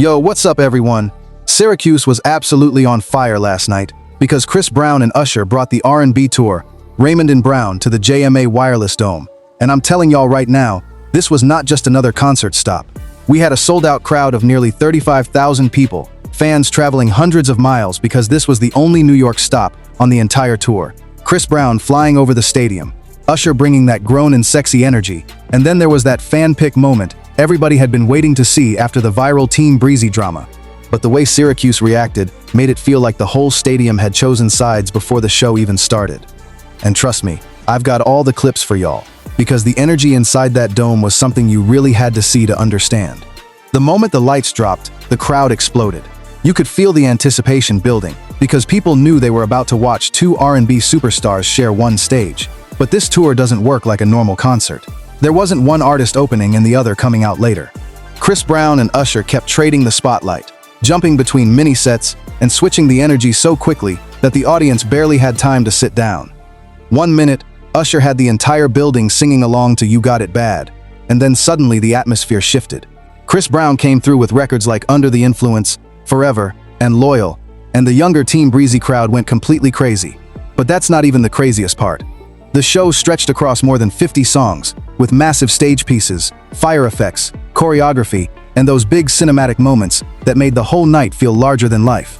Yo, what's up everyone? Syracuse was absolutely on fire last night because Chris Brown and Usher brought the R&B Tour, Raymond and Brown, to the JMA Wireless Dome. And I'm telling y'all right now, this was not just another concert stop. We had a sold-out crowd of nearly 35,000 people, fans traveling hundreds of miles because this was the only New York stop on the entire tour. Chris Brown flying over the stadium, Usher bringing that grown and sexy energy, and then there was that fan pick moment everybody had been waiting to see after the viral Team Breezy drama. But the way Syracuse reacted made it feel like the whole stadium had chosen sides before the show even started. And trust me, I've got all the clips for y'all, because the energy inside that dome was something you really had to see to understand. The moment the lights dropped, the crowd exploded. You could feel the anticipation building, because people knew they were about to watch two R&B superstars share one stage. But this tour doesn't work like a normal concert. There wasn't one artist opening and the other coming out later. Chris Brown and Usher kept trading the spotlight, jumping between mini-sets and switching the energy so quickly that the audience barely had time to sit down. 1 minute, Usher had the entire building singing along to You Got It Bad, and then suddenly the atmosphere shifted. Chris Brown came through with records like Under the Influence, Forever, and Loyal, and the younger Team Breezy crowd went completely crazy. But that's not even the craziest part. The show stretched across more than 50 songs, with massive stage pieces, fire effects, choreography, and those big cinematic moments that made the whole night feel larger than life.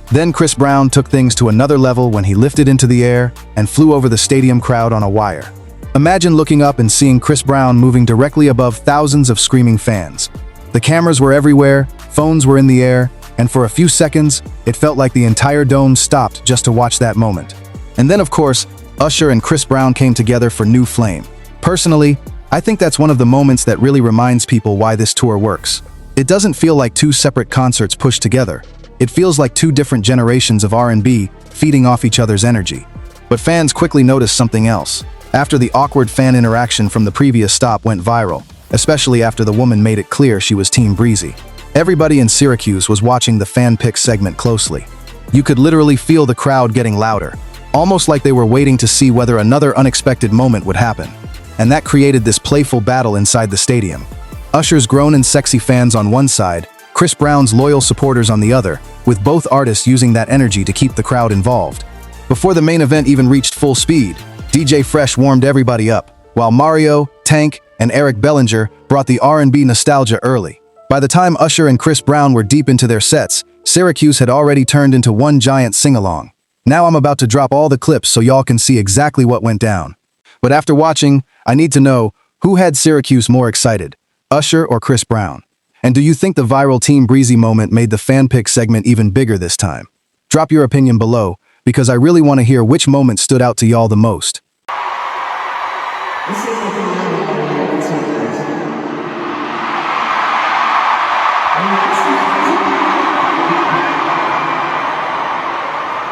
Then Chris Brown took things to another level when he lifted into the air and flew over the stadium crowd on a wire. Imagine looking up and seeing Chris Brown moving directly above thousands of screaming fans. The cameras were everywhere, phones were in the air, and for a few seconds, it felt like the entire dome stopped just to watch that moment. And then, of course, Usher and Chris Brown came together for New Flame. Personally, I think that's one of the moments that really reminds people why this tour works. It doesn't feel like two separate concerts pushed together. It feels like two different generations of R&B feeding off each other's energy. But fans quickly noticed something else. After the awkward fan interaction from the previous stop went viral, especially after the woman made it clear she was Team Breezy. Everybody in Syracuse was watching the fan pick segment closely. You could literally feel the crowd getting louder, almost like they were waiting to see whether another unexpected moment would happen. And that created this playful battle inside the stadium. Usher's grown and sexy fans on one side, Chris Brown's loyal supporters on the other, with both artists using that energy to keep the crowd involved. Before the main event even reached full speed, DJ Fresh warmed everybody up, while Mario, Tank, and Eric Bellinger brought the R&B nostalgia early. By the time Usher and Chris Brown were deep into their sets, Syracuse had already turned into one giant sing-along. Now I'm about to drop all the clips so y'all can see exactly what went down. But after watching, I need to know, who had Syracuse more excited, Usher or Chris Brown? And do you think the viral Team Breezy moment made the fan pick segment even bigger this time? Drop your opinion below, because I really want to hear which moment stood out to y'all the most.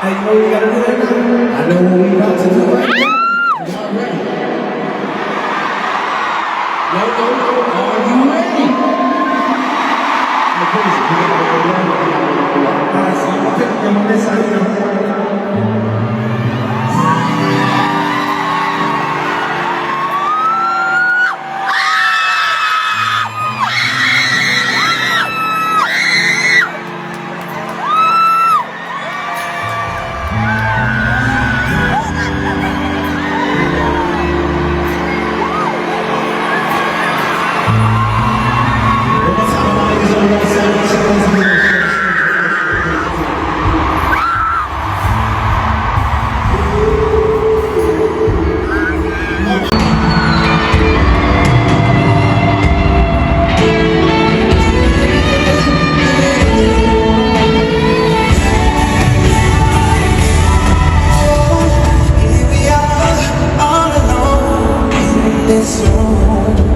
I know we gotta do that now. I know what we about to do right now. Y'all ready? No, are you ready? Alright, so I'm gonna pick on this side. This road